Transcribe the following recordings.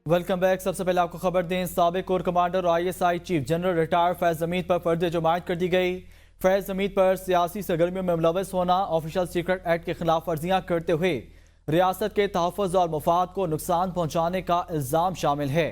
Welcome back. सबसे पहले आपको खबर दें, साबिक कोर कमांडर और ISI chief general retire Faiz Hamid पर फर्द जमायत कर दी गई। फैज हमीद पर सियासी सरगर्मियों में मुलव्वस होना, ऑफिशियल सीक्रेट एक्ट की खिलाफ वर्जियां करते हुए रियासत के तहफ़्फ़ुज़ और मफाद को नुकसान पहुंचाने का इल्ज़ाम शामिल है।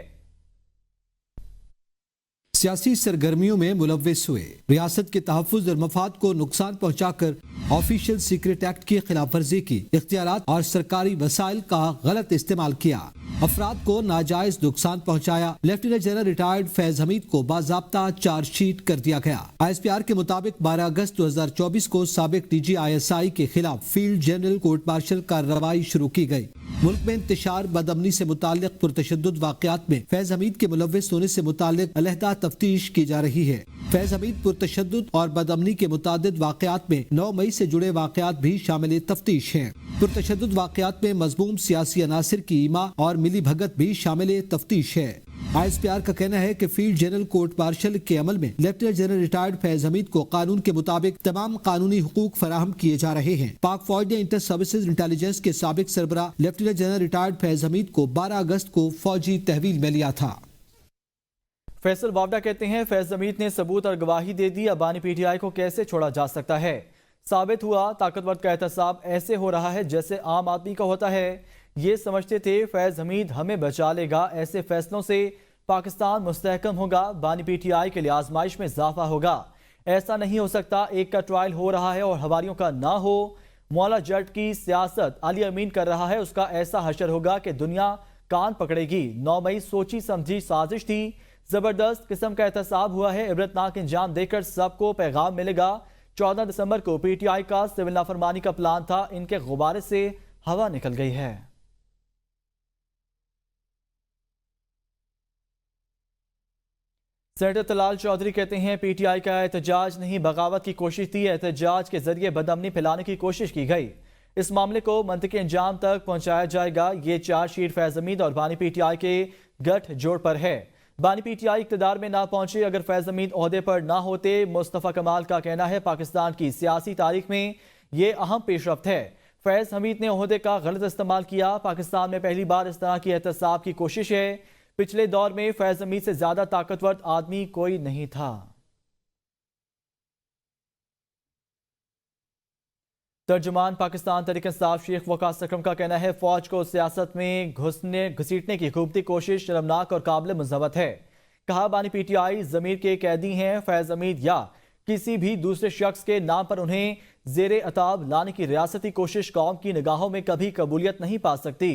सियासी सरगर्मियों में मुलव्वस हुए, रियासत के तहफ़्फ़ुज़ और मफाद को नुकसान पहुंचाकर ऑफिशियल सीक्रेट एक्ट की खिलाफ वर्जी की, इख्तियारात और सरकारी वसाइल का गलत इस्तेमाल किया, अफराद को नाजायज नुकसान पहुंचाया। Lieutenant general retired Faiz Hameed को बाज़ाब्ता चार्जशीट कर दिया गया। ISPR के मुताबिक 12 अगस्त 2024 को साबिक DG ISI के खिलाफ फील्ड जनरल कोर्ट मार्शल कार्रवाई शुरू की गई। मुल्क में इंतशार बदअमनी से मुताल्लिक पुरतशद्दुद वाक़यात में फैज हमीद के मुलव्वस होने से मुताल्लिक अलहदा तफ्तीश की जा रही है। फैज हमीद पुरतशद्दुद और बदअमनी के मुतादिद वाक़यात में 9 मई से जुड़े वाक़यात भी शामिल तफ्तीश हैं। पुरतशद्दुद वाक़यात में मज़मूम सियासी अनासिर की ईमा और मिली भगत भी शामिल तफ्तीश है। ISPR का कहना है कि फील्ड जनरल कोर्ट मार्शल के अमल में lieutenant general retired Faiz Hameed को कानून के मुताबिक तमाम कानूनी हुकूक फराहम किए जा रहे हैं। पाक फौज ने इंटर सर्विसेज इंटेलिजेंस के साबिक सरबराह lieutenant general retired Faiz Hameed को 12 अगस्त को फौजी तहवील में लिया था। फैसल वावडा कहते हैं, फैज हमीद ने सबूत और गवाही दे दी, अबानी PTI को कैसे छोड़ा जा सकता है। साबित हुआ ताकतवर का एहतसाब ऐसे हो रहा है जैसे आम आदमी का होता है। ये समझते थे फैज हमीद हमें बचा लेगा, ऐसे फैसलों से पाकिस्तान मुस्तहकम होगा, बानी PTI के लिए आजमाइश में इजाफा होगा। ऐसा नहीं हो सकता, एक का ट्रायल हो रहा है और हवारियों का ना हो। मौला जट की सियासत अली अमीन कर रहा है, उसका ऐसा हशर होगा कि दुनिया कान पकड़ेगी। 9 मई सोची समझी साजिश थी, जबरदस्त किस्म का एहतसाब हुआ है, इबरतनाक इंजाम देकर सबको पैगाम मिलेगा। 14 दिसंबर को PTI का सिविल नाफरमानी का प्लान था, इनके गुब्बारे से हवा निकल गई है। सेनेटर तलाल चौधरी कहते हैं, PTI का एहतजाज नहीं बगावत की कोशिश थी, एहतजाज के जरिए बदअमनी फैलाने की कोशिश की गई। इस मामले को मंतकी अंजाम तक पहुंचाया जाएगा। ये चार्जशीट फैज हमीद और बानी PTI के गठ जोड़ पर है। बानी PTI इक़्तिदार में ना पहुंचे, अगर फैज हमीद ओहदे पर ना होते। मुस्तफ़ा कमाल का कहना है, पाकिस्तान की सियासी तारीख में ये अहम पेशरफ्त है। फैज हमीद ने ओहदे का गलत इस्तेमाल किया, पाकिस्तान में पहली बार इस तरह की एहतसाब की कोशिश है। पिछले दौर में फैज हमीद से ज्यादा ताकतवर आदमी कोई नहीं था। तर्जुमान पाकिस्तान तहरीक इंसाफ शेख वकास अकरम का कहना है, फौज को सियासत में घसीटने की खूबती कोशिश शर्मनाक और काबिल मुज़व्वत है। कहा, बानी PTI ज़मीर के कैदी हैं। फैज हमीद या किसी भी दूसरे शख्स के नाम पर उन्हें ज़ेरे अताब लाने की रियासती कोशिश कौम की निगाहों में कभी कबूलियत नहीं पा सकती।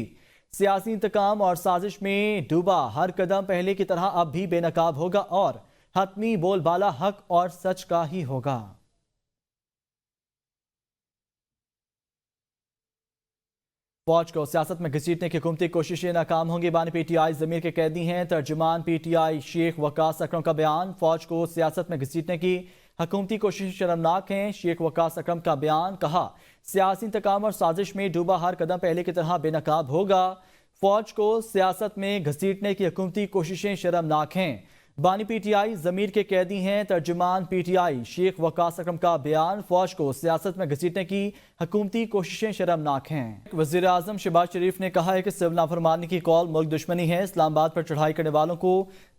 सियासी इंतकाम और साजिश में डूबा हर कदम पहले की तरह अब भी बेनकाब होगा और हतमी बोलबाला हक और सच का ही होगा। फौज को सियासत में घसीटने की हुकूमती कोशिशें नाकाम होंगी, बानी PTI ज़मीर के कैदी हैं। तर्जुमान PTI शेख वकास अकरम का बयान, फौज को सियासत में घसीटने की हुकूमती कोशिश शर्मनाक हैं। शेख वकास अकरम का बयान, कहा, सियासी इंतकाम और साजिश में डूबा हर कदम पहले की तरह बेनकाब होगा। फौज को सियासत में घसीटने की हुकूमती कोशिशें शर्मनाक हैं। बानी PTI ज़मीर के कैदी हैं। तर्जुमान PTI शेख वकास अकरम का बयान, फौज को सियासत में घसीटने की हुकूमती कोशिशें शर्मनाक हैं। वज़ीर आज़म शहबाज शरीफ ने कहा है कि सिविल नाफरमानी की कौल मुल्क दुश्मनी है, इस्लामाबाद पर चढ़ाई करने वालों को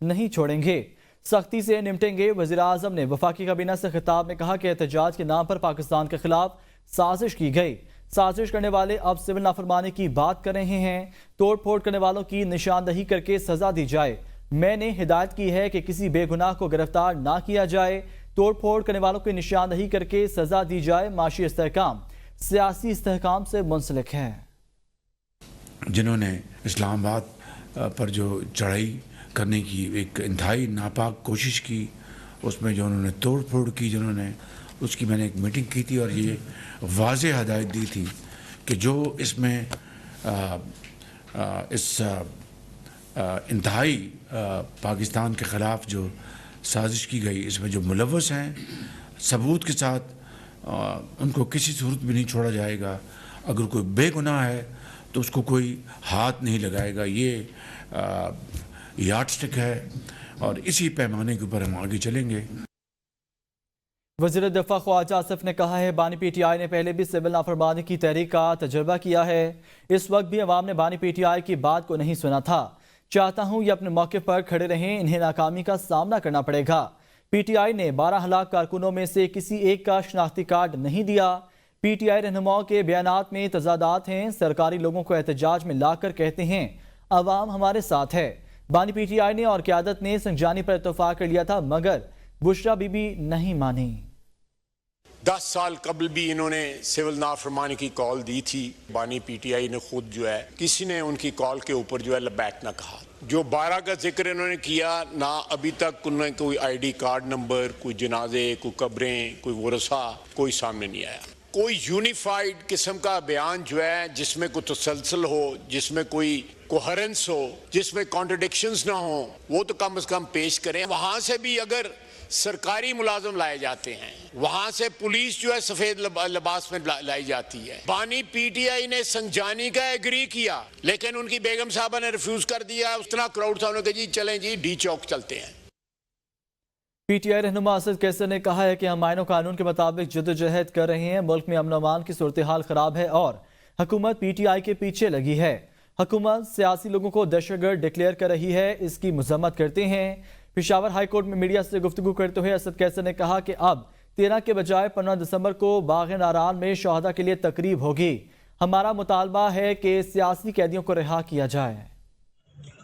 नहीं छोड़ेंगे, सख्ती से निपटेंगे। वज़ीर आज़म ने वफाकी काबीना से खिताब में कहा कि एहतजाज के नाम पर पाकिस्तान के खिलाफ साजिश की गई। साजिश करने वाले अब सिविल नाफरमानी की बात कर रहे हैं। तोड़ फोड़ करने वालों की निशानदही करके सजा दी जाए। मैंने हिदायत की है कि किसी बेगुनाह को गिरफ्तार ना किया जाए। तोड़ फोड़ करने वालों की निशानदही करके सजा दी जाए। माशी इस्तेहकाम सियासी इस्तेहकाम से मुंसलिक है। जिन्होंने इस्लामाबाद पर जो चढ़ाई करने की एक इंतहाई नापाक कोशिश की, उसमें जो उन्होंने तोड़ फोड़ की, जिन्होंने उसकी मैंने एक मीटिंग की थी और ये वाज़ेह हदायत दी थी कि जो इसमें इस इंतहाई पाकिस्तान के ख़िलाफ़ जो साजिश की गई, इसमें जो मुलव्वस हैं सबूत के साथ उनको किसी सूरत में नहीं छोड़ा जाएगा। अगर कोई बेगुनाह है तो उसको कोई हाथ नहीं लगाएगा। ये यार्डस्टिक है और इसी पैमाने के ऊपर हम आगे चलेंगे। वज़ीर दफ़ा ख्वाजा आसिफ ने कहा है, बानी PTI ने पहले भी सिविल नाफरमानी की तहरीक का तजर्बा किया है। इस वक्त भी अवाम ने बानी PTI की बात को नहीं सुना था। چاہتا ہوں یہ اپنے موقف پر کھڑے رہیں، انہیں ناکامی کا سامنا کرنا پڑے گا۔ پی ٹی آئی نے 12 ہلاک کارکنوں میں سے کسی ایک کا شناختی کارڈ نہیں دیا۔ پی ٹی آئی رہنماؤں کے بیانات میں تضادات ہیں، سرکاری لوگوں کو احتجاج میں لا کر کہتے ہیں عوام ہمارے ساتھ ہے۔ بانی پی ٹی آئی نے اور قیادت نے سنجانی پر اتفاق کر لیا تھا، مگر بشرا بی بی نہیں مانی۔ 10 سال قبل بھی انہوں نے سول نافرمانی کی کال دی تھی۔ بانی پی ٹی آئی نے خود جو ہے کسی نے ان کی کال کے اوپر جو ہے لبیک نہ کہا۔ جو 12 کا ذکر انہوں نے کیا، نہ ابھی تک انہوں نے کوئی آئی ڈی کارڈ نمبر، کوئی جنازے، کوئی قبریں، کوئی ورثہ کوئی سامنے نہیں آیا۔ کوئی یونیفائیڈ قسم کا بیان جو ہے جس میں کوئی تسلسل ہو، جس میں کوئی کوہرنس ہو، جس میں کانٹرڈکشنز نہ ہوں، وہ تو کم از کم پیش کریں۔ وہاں سے بھی اگر سرکاری ملازم لائے جاتے ہیں، وہاں سے پولیس جو ہے سفید لباس میں لائی جاتی ہے۔ بانی پی ٹی آئی نے سنجانی کا ایگری کیا، لیکن ان کی بیگم صاحبہ نے ریفیوز کر دیا۔ اتنا کراؤڈ تھا، انہوں نے کہا جی چلیں جی ڈی چوک چلتے ہیں۔ پی ٹی آئی رہنما اسد کیسر نے کہا ہے کہ ہم آئین و قانون کے مطابق جدوجہد کر رہے ہیں۔ ملک میں امن و امان کی صورتحال خراب ہے اور حکومت پی ٹی آئی کے پیچھے لگی ہے۔ حکومت سیاسی لوگوں کو دہشت گرد ڈکلیئر کر رہی ہے، اس کی مذمت کرتے ہیں۔ پشاور ہائی کورٹ میں میڈیا سے گفتگو کرتے ہوئے اسد کیسر نے کہا کہ اب 13 کے بجائے 15 دسمبر کو باغ ناران میں شہداء کے لیے تقریب ہوگی۔ ہمارا مطالبہ ہے کہ سیاسی قیدیوں کو رہا کیا جائے۔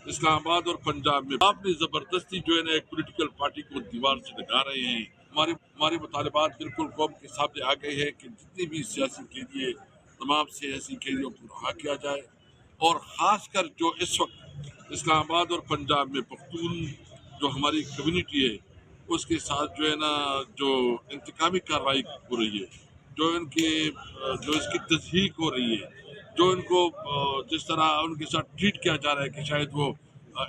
اسلام آباد اور پنجاب میں آپ نے زبردستی جو ہے نا ایک پولیٹیکل پارٹی کو دیوار سے لگا رہے ہیں۔ ہمارے مطالبات بالکل قوم کے سامنے آ گئے ہیں کہ جتنے بھی سیاسی قیدی ہیں، تمام سیاسی قیدیوں کو رہا کیا جائے، اور خاص کر جو اس وقت اسلام آباد اور پنجاب میں پختون جو ہماری کمیونٹی ہے اس کے ساتھ جو ہے نا جو انتقامی کارروائی ہو رہی ہے، جو اس کی تصدیق ہو رہی ہے، جو ان کو جس طرح ان کے ساتھ ٹریٹ کیا جا رہا ہے کہ شاید وہ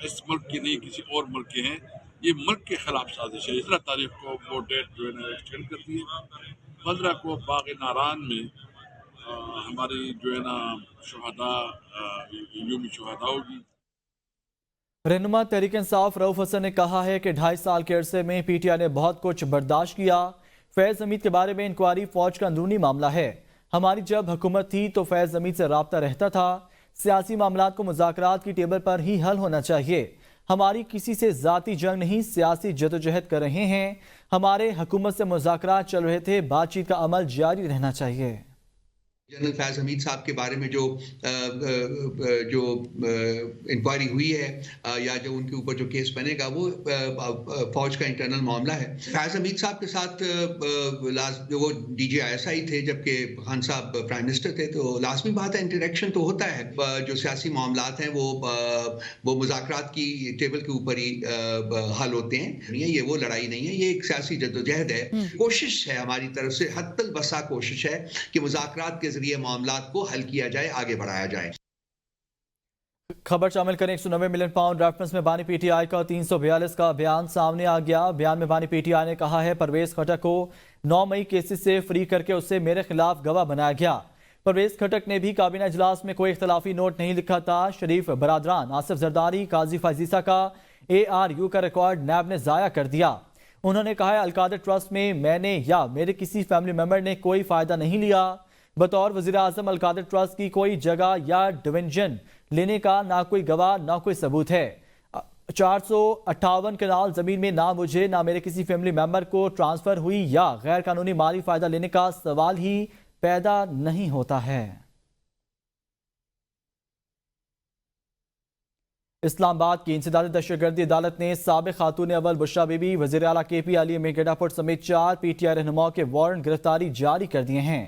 اس ملک کے نہیں کسی اور ملک کے ہیں، یہ ملک کے خلاف سازش ہے۔ 13 تاریخ کو وہ ڈیٹ جو ہے نا ایکسٹینڈ کر دی ہے۔ 15 کو باغ ناران میں ہماری جو ہے نا شہداء یوم شہداء ہوگی۔ رہنما تحریک انصاف رؤف حسن نے کہا ہے کہ 2.5 سال کے عرصے میں پی ٹی آئی نے بہت کچھ برداشت کیا۔ فیض حمید کے بارے میں انکوائری فوج کا اندرونی معاملہ ہے۔ ہماری جب حکومت تھی تو فیض حمید سے رابطہ رہتا تھا۔ سیاسی معاملات کو مذاکرات کی ٹیبل پر ہی حل ہونا چاہیے۔ ہماری کسی سے ذاتی جنگ نہیں، سیاسی جدوجہد کر رہے ہیں۔ ہمارے حکومت سے مذاکرات چل رہے تھے، بات چیت کا عمل جاری رہنا چاہیے۔ جنرل فیض حمید صاحب کے بارے میں جو انکوائری ہوئی ہے یا جو ان کے اوپر جو کیس بنے گا وہ فوج کا انٹرنل معاملہ ہے۔ فیض حمید صاحب کے ساتھ جو وہ D G I S I تھے جبکہ خان صاحب پرائم منسٹر تھے، تو لازمی بات ہے انٹریکشن تو ہوتا ہے۔ جو سیاسی معاملات ہیں وہ مذاکرات کی ٹیبل کے اوپر ہی حل ہوتے ہیں۔ یہ وہ لڑائی نہیں ہے، یہ ایک سیاسی جدوجہد ہے۔ کوشش ہے ہماری طرف سے، حتی الوسع کوشش ہے کہ مذاکرات کے ذریعے معاملات کو حل کیا جائے، آگے بڑھایا جائے۔ خبر شامل کریں 190 ملین پاؤنڈ ریفرنس میں بانی پی ٹی آئی کا 342 کا بیان سامنے آ گیا۔ بیان میں بانی پی ٹی آئی نے کہا ہے پرویز خٹک کو 9 مئی کیسز سے فری کر کے اسے میرے خلاف گواہ بنایا گیا۔ پرویز خٹک نے بھی کابینہ اجلاس میں کوئی اختلافی نوٹ نہیں لکھا تھا۔ شریف برادران، آصف زرداری، قاضی فائزیسا کا ARU کا ریکارڈ نیب نے ضائع کر دیا۔ انہوں نے کہا ہے القادر ٹرسٹ میں میں نے یا میرے کسی فیملی ممبر نے کوئی فائدہ نہیں لیا۔ بطور وزیر اعظم القادر ٹرسٹ کی کوئی جگہ یا ڈویژن لینے کا نہ کوئی گواہ نہ کوئی ثبوت ہے۔ 458 کنال زمین میں نہ مجھے نہ میرے کسی فیملی ممبر کو ٹرانسفر ہوئی یا غیر قانونی مالی فائدہ لینے کا سوال ہی پیدا نہیں ہوتا ہے۔ اسلام آباد کی انسدادی دہشت گردی عدالت نے سابق خاتون اول بشرا بی بی، وزیر اعلیٰ KP علی میگڈا پٹ سمیت 4 PTI رہنماؤں کے وارنٹ گرفتاری جاری کر دیے ہیں۔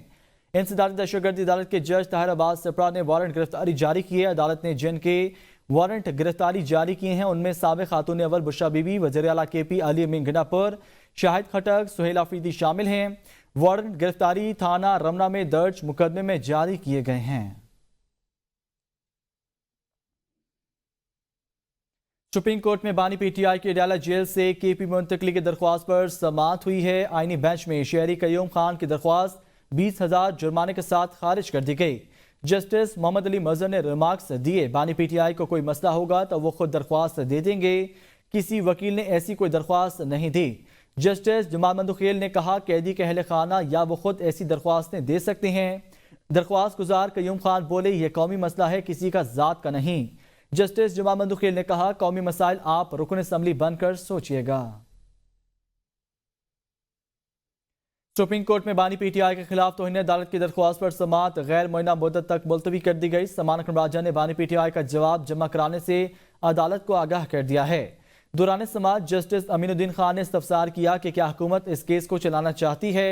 انسدادی دہشت گردی عدالت کے جج طاہر عباس سپرا نے وارنٹ گرفتاری جاری کی ہے۔ عدالت نے جن کے وارنٹ گرفتاری جاری کیے ہیں ان میں سابق خاتون اول بشرا بی بی، وزیر اعلیٰ KP علی میگڈا پر، شاہد خٹک، سہیل آفریدی شامل ہیں۔ وارنٹ گرفتاری تھانہ رمنا میں درج مقدمے میں جاری کیے گئے ہیں۔ سپریم کورٹ میں بانی PTI کی اڈیالہ جیل سے KP منتقلی کی درخواست پر سماعت ہوئی ہے۔ آئینی بینچ میں شہری قیوم خان کی درخواست 20,000 جرمانے کے ساتھ خارج کر دی گئی۔ جسٹس محمد علی مظہر نے ریمارکس دیے، بانی PTI کو کوئی مسئلہ ہوگا تو وہ خود درخواست دے دیں گے، کسی وکیل نے ایسی کوئی درخواست نہیں دی۔ جسٹس جمال مندوخیل نے کہا قیدی کے اہل خانہ یا وہ خود ایسی درخواستیں دے سکتے ہیں۔ درخواست گزار قیوم خان بولے یہ قومی مسئلہ ہے، کسی کا ذات کا نہیں۔ जस्टिस जुमा मंदुखेल ने कहा, कौमी मसाइल आप रुकन असम्बली बनकर सोचिएगा। सुप्रीम कोर्ट में बानी पीटीआई के खिलाफ तौहीन अदालत की दरख्वास्त पर समाअत गैर मुअय्यना मुद्दत तक मुलतवी कर दी गई। समान अकरम राजा ने बानी पीटीआई का जवाब जमा कराने से अदालत को आगाह कर दिया है। दौरान समाअत जस्टिस अमीनुद्दीन खान ने इस्तफसार किया कि क्या हुकूमत इस केस को चलाना चाहती है।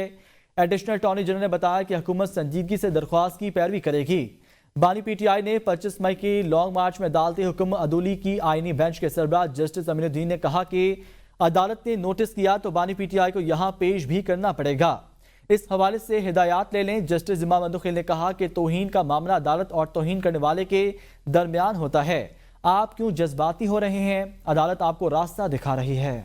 एडिशनल अटॉर्नी जनरल ने बताया कि हुकूमत संजीदगी से दरख्वास्त की पैरवी करेगी। बानी पीटीआई ने 25 मई की लॉन्ग मार्च में अदालती हुक्म अदूली की आईनी बेंच के सरबराह जस्टिस अमीनुद्दीन ने कहा कि अदालत ने नोटिस किया तो बानी पीटीआई को यहां पेश भी करना पड़ेगा। इस हवाले से हिदायत ले लें। जस्टिस जुमा मंदुखेल ने कहा कि तौहीन का मामला अदालत और तौहीन करने वाले के दरमियान होता है। आप क्यों जज्बाती हो रहे हैं? अदालत आपको रास्ता दिखा रही है।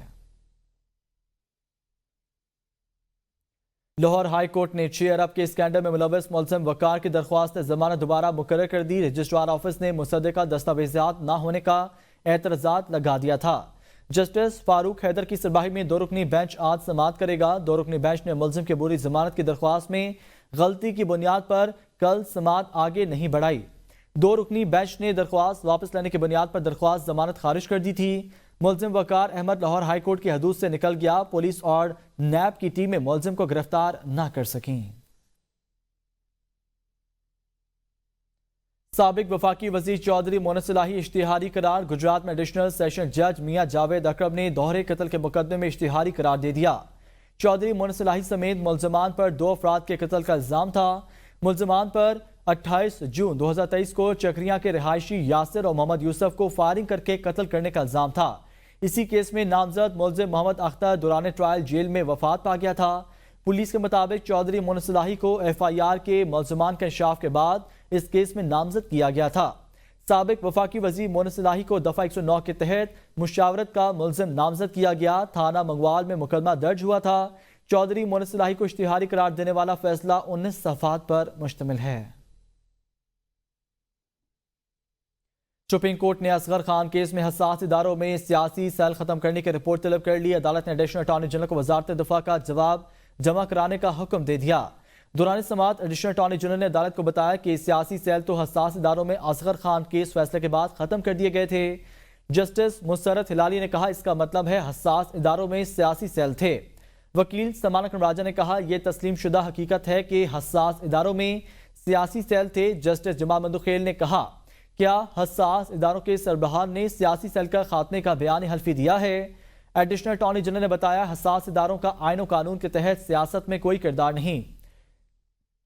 लाहौर हाई कोर्ट ने 6 अरब के स्कैंडल में मुलव्वस मुलज़िम वकार की दरख्वास्त जमानत दोबारा मुकर्रर कर दी। रजिस्ट्रार ऑफिस ने मुसद्दका दस्तावेजात न होने का एतराज़ात लगा दिया था। जस्टिस फारूक हैदर की सरबराही में 2 रुकनी बेंच आज समाअत करेगा। 2 रुकनी बेंच ने मुलज़िम की बुरी जमानत की दरख्वास्त में गलती की बुनियाद पर कल समाअत आगे नहीं बढ़ाई। 2 रुकनी बेंच ने दरख्वास्त वापस लेने की बुनियाद पर दरख्वास्त जमानत खारिज कर दी थी। मुलज़िम वकार अहमद लाहौर हाई कोर्ट की हदूद से निकल गया। पुलिस और नैब की टीमें मुलज़िम को गिरफ्तार न कर सकीं। साबिक वफाकी वजीर चौधरी मोहम्मद सलाही इश्तिहारी करार। गुजरात में एडिशनल सेशन जज मियां जावेद अकरम ने दोहरे कत्ल के मुकदमे में इश्तिहारी करार दे दिया। चौधरी मोहम्मद सलाही समेत मुलजमान पर 2 अफराद के कत्ल का इल्जाम था। मुलजमान पर 28 जून 2023 को चक्रिया के रिहायशी यासिर और मोहम्मद यूसुफ को फायरिंग करके कत्ल करने का इल्जाम था। इसी केस में नामजद मुलजिम मोहम्मद अख्तर दौरान ट्रायल जेल में वफात पा गया था। पुलिस के मुताबिक चौधरी मोहम्मद सलाही को FIR के मुलजमान के इंशाफ के बाद इस केस में नामजद किया गया था। साबिक वफाकी वजीर मोहम्मद सलाही को दफा 109 के तहत मुशावरत का मुलजिम नामजद किया गया। थाना मंगवाल में मुकदमा दर्ज हुआ था। चौधरी मोहम्मद सलाही को इश्तिहारी करार देने वाला फैसला 19 सफ़हात पर मुश्तमिल है। सुप्रीम कोर्ट ने असगर खान केस में हसास इदारों में सियासी सेल खत्म करने की रिपोर्ट तलब कर ली। अदालत ने एडिशनल अटॉर्नी जनरल को वजारत दिफा का जवाब जमा कराने का हुक्म दे दिया। दौरान समाअत एडिशनल अटॉर्नी जनरल ने अदालत को बताया कि सियासी सेल तो हसास इदारों में असगर खान केस फैसले के बाद खत्म कर दिए गए थे। जस्टिस मुसरत हिलाली ने कहा, इसका मतलब है हसास इदारों में सियासी सेल थे। वकील समान अकरम राजा ने कहा, यह तस्लीम शुदा हकीकत है कि हसास इदारों में सियासी सेल थे। जस्टिस जुमा मंदुखेल ने कहा, क्या हसास इदारों के सरबराह ने सियासी सेल का खात्मे का बयान हल्फी दिया है? एडिशनल अटॉर्नी जनरल ने बताया, हसास इदारों का आईन और कानून के तहत सियासत में कोई किरदार नहीं।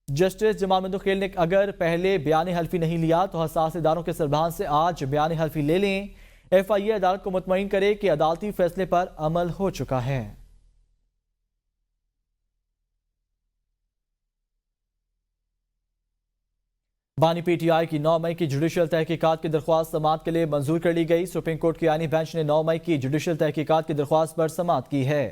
जस्टिस जुमा मंदुखेल ने अगर पहले बयान हल्फी नहीं लिया तो हसास इदारों के सरबराह से आज बयान हल्फी ले लें। FIA अदालत को मुतमईन करे कि अदालती फैसले पर अमल हो चुका है। बानी PTI की 9 मई की जुडिशल तहकीकात की दरख्वास्त समाअत के लिए मंजूर कर ली गई। सुप्रीम कोर्ट की आईनी बेंच ने 9 मई की जुडिशल तहकीकात की दरख्वास्त पर समाअत की है।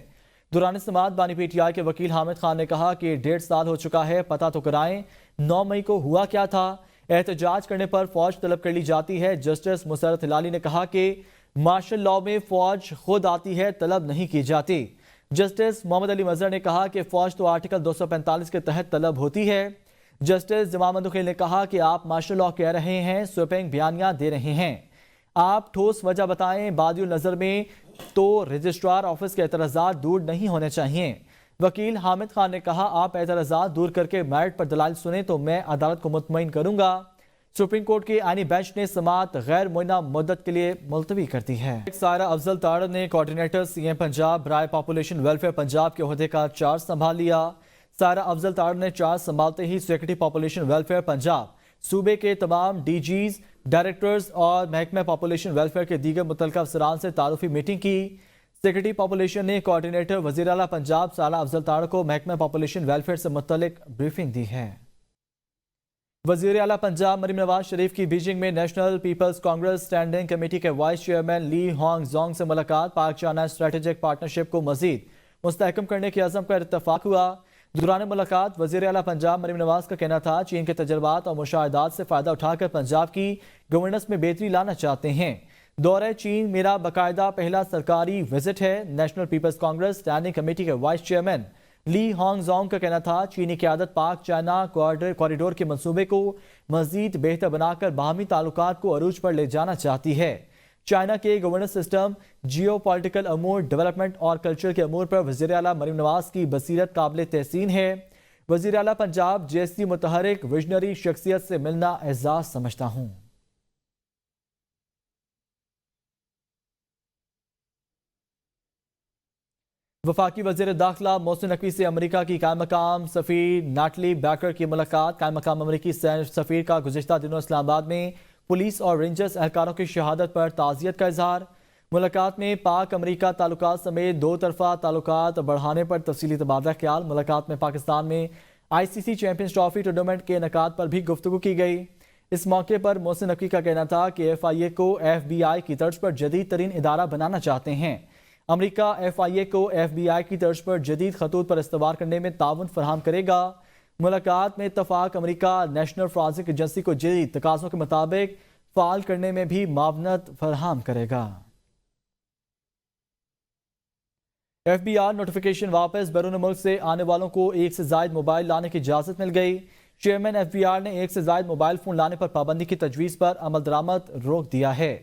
दौरान समाअत बानी PTI के वकील हामिद खान ने कहा कि 1.5 साल हो चुका है, पता तो कराएं 9 मई को हुआ क्या था। एहतजाज करने पर फौज तलब कर ली जाती है। जस्टिस मुसरत हिलाली ने कहा कि मार्शल लॉ में फौज खुद आती है, तलब नहीं की जाती। जस्टिस मोहम्मद अली मजहर ने कहा कि फौज तो आर्टिकल 245 के तहत तलब होती है। जस्टिस जुमा मंदुखेल ने कहा कि आप मार्शल लॉ कह रहे हैं, स्वीपिंग बयानिया दे रहे हैं, आप ठोस वजह बताएं। बादियुल नजर में तो रजिस्ट्रार ऑफिस के एतराज़ात दूर नहीं होने चाहिए। वकील हामिद खान ने कहा, आप एतराज़ात दूर करके मेरिट पर दलाइल सुने तो मैं अदालत को मुतमईन करूंगा। सुप्रीम कोर्ट की आईनी बेंच ने समाअत गैर मुअय्यना मुद्दत के लिए मुलतवी कर दी है। सायरा अफजल तारड़ ने कोऑर्डिनेटर CM पंजाब बराए पॉपुलेशन वेलफेयर पंजाब के ओहदे का चार्ज संभाल लिया। सायरा अफजल तारड़ ने चार्ज संभालते ही सेक्रेटरी पॉपुलेशन वेलफेयर पंजाब सूबे के तमाम DGs, डायरेक्टर्स और महकमे पॉपुलेशन वेलफेयर के दीगर मुतल्लिका अफसरान से तारुफी मीटिंग की। सेक्रेटरी पॉपुलेशन ने कोऑर्डिनेटर वज़ीर आला पंजाब सायरा अफजल तारड़ को महकमे पॉपुलेशन वेलफेयर से मुतल्लिक ब्रीफिंग दी है। वज़ीर आला पंजाब मरीम नवाज शरीफ की बीजिंग में national people's congress standing committee के vice chairman Li Hong Zhong से मुलाकात। पाक चाइना स्ट्रेटेजिक पार्टनरशिप को मजीद मुस्तहकम करने के अज़म पर इत्तफाक हुआ। दौरान मुलाकात वज़ीर आला पंजाब मरीम नवाज का कहना था, चीन के तजर्बात और मुशाहिदात से फ़ायदा उठाकर पंजाब की गवर्नेंस में बेहतरी लाना चाहते हैं। दौरे चीन मेरा बाकायदा पहला सरकारी विजिट है। National people's congress standing committee के vice chairman Li Hong Zhong کا کہنا تھا چینی قیادت پاک چائنا کوریڈور کے منصوبے کو مزید بہتر بنا کر باہمی تعلقات کو عروج پر لے جانا چاہتی ہے۔ چائنا کے گورننس سسٹم، جیو پولیٹیکل امور، ڈیولپمنٹ اور کلچر کے امور پر وزیر اعلیٰ مریم نواز کی بصیرت قابل تحسین ہے۔ وزیر اعلیٰ پنجاب جیسی متحرک ویژنری شخصیت سے ملنا اعزاز سمجھتا ہوں۔ وفاقی وزیر داخلہ محسن نقوی سے امریکہ کی قائم مقام سفیر ناٹلی بیکر کی ملاقات۔ قائم مقام امریکی سفیر کا گزشتہ دنوں اسلام آباد میں پولیس اور رینجرز اہلکاروں کی شہادت پر تعزیت کا اظہار۔ ملاقات میں پاک امریکہ تعلقات سمیت دو طرفہ تعلقات بڑھانے پر تفصیلی تبادلہ خیال۔ ملاقات میں پاکستان میں ICC چیمپئنز ٹرافی ٹورنامنٹ کے انعقاد پر بھی گفتگو کی گئی۔ اس موقع پر محسن نقوی کا کہنا تھا کہ FIA کو FBI کی طرز پر جدید ترین ادارہ بنانا چاہتے ہیں۔ امریکہ FIA کو FBI کی طرز پر جدید خطوط پر استوار کرنے میں تعاون فراہم کرے گا۔ ملاقات میں اتفاق امریکہ نیشنل فورنسک ایجنسی کو جدید تقاضوں کے مطابق فعال کرنے میں بھی معاونت فراہم کرے گا۔ FBI نوٹیفیکیشن واپس۔ بیرون ملک سے آنے والوں کو ایک سے زائد موبائل لانے کی اجازت مل گئی۔ چیئرمین FBI نے ایک سے زائد موبائل فون لانے پر پابندی کی تجویز پر عمل درآمد روک دیا ہے۔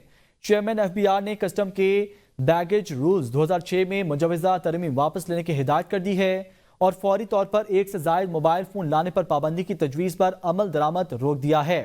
چیئرمین FBI نے کسٹم کے بیگیج رولز 2006 میں مجوزہ ترمیم واپس لینے کی ہدایت کر دی ہے اور فوری طور پر ایک سے زائد موبائل فون لانے پر پابندی کی تجویز پر عمل درآمد روک دیا ہے۔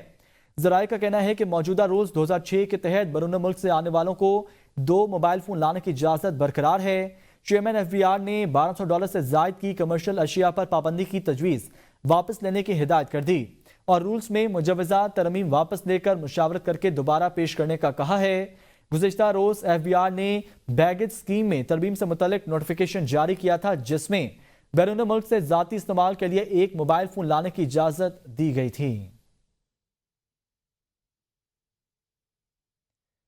ذرائع کا کہنا ہے کہ موجودہ رولز 2006 کے تحت بیرون ملک سے آنے والوں کو 2 موبائل فون لانے کی اجازت برقرار ہے۔ چیئرمین FBI نے $1200 سے زائد کی کمرشل اشیاء پر پابندی کی تجویز واپس لینے کی ہدایت کر دی اور رولز میں مجوزہ ترمیم واپس لے کر مشاورت کر کے دوبارہ پیش کرنے کا کہا ہے۔ گزشتہ روز FBI نے بیگیج سکیم میں ترمیم سے متعلق نوٹیفیکیشن جاری کیا تھا جس میں بیرون ملک سے ذاتی استعمال کے لیے ایک موبائل فون لانے کی اجازت دی گئی تھی۔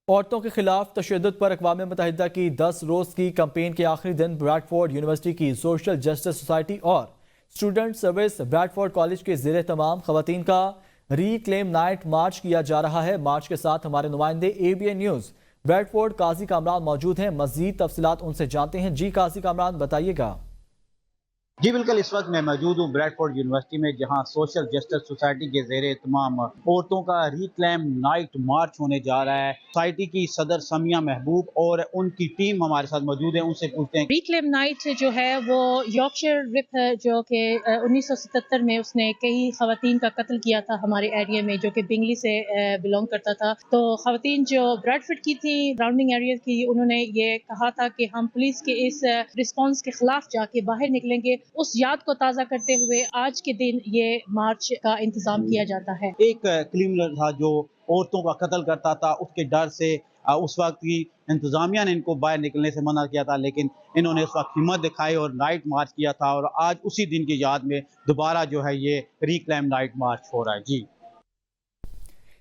عورتوں کے خلاف تشدد پر اقوام متحدہ کی 10 روز کی کمپین کے آخری دن بریڈفورڈ یونیورسٹی کی سوشل جسٹس سوسائٹی اور اسٹوڈنٹ سروس بریڈفورڈ کالج کے زیر اہتمام خواتین کا ری کلیم نائٹ مارچ کیا جا رہا ہے۔ مارچ کے ساتھ ہمارے نمائندے ABN نیوز بریڈفورڈ قاضی کامران موجود ہیں۔ مزید تفصیلات ان سے جانتے ہیں۔ جی قاضی کامران بتائیے گا۔ جی بالکل، اس وقت میں موجود ہوں بریڈفورڈ یونیورسٹی میں جہاں سوشل جسٹس سوسائٹی کے زیر اہتمام عورتوں کا ریکلیم نائٹ مارچ ہونے جا رہا ہے۔ سوسائٹی کی صدر سمیہ محبوب اور ان کی ٹیم ہمارے ساتھ موجود ہے، ان سے پوچھتے ہیں۔ ریکلیم نائٹ جو ہے وہ یارکشائر رپ ہے جو کہ 1977 میں اس نے کئی خواتین کا قتل کیا تھا ہمارے ایریا میں، جو کہ بنگلی سے بلونگ کرتا تھا۔ تو خواتین جو بریڈفورڈ کی تھی، راؤنڈنگ ایریا کی، انہوں نے یہ کہا تھا کہ ہم پولیس کے اس رسپانس کے خلاف جا کے باہر نکلیں گے۔ اس یاد کو تازہ کرتے ہوئے آج کے دن یہ مارچ کا انتظام کیا جاتا ہے۔ ایک کریمنل تھا جو عورتوں کا قتل کرتا تھا، اس کے ڈر سے اس وقت کی انتظامیہ نے ان کو باہر نکلنے سے منع کیا تھا، لیکن انہوں نے اس وقت ہمت دکھائی اور نائٹ مارچ کیا تھا، اور آج اسی دن کی یاد میں دوبارہ جو ہے یہ ریکلیم نائٹ مارچ ہو رہا ہے۔ جی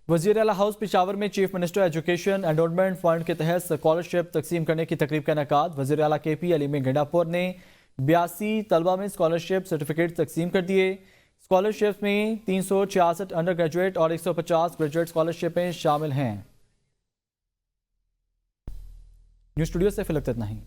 وزیر اعلیٰ ہاؤس پشاور میں chief minister education endowment fund کے تحت اسکالرشپ تقسیم کرنے کی تقریب کا انعقاد۔ وزیر اعلیٰ KP علیمی گنڈاپور نے 82 طلبہ میں اسکالرشپ سرٹیفکیٹ تقسیم کر دیے۔ اسکالرشپ میں 366 انڈر گریجویٹ اور 150 گریجویٹ اسکالرشپیں شامل ہیں۔ نیوز اسٹوڈیو سے فی الوقت اتنا ہی۔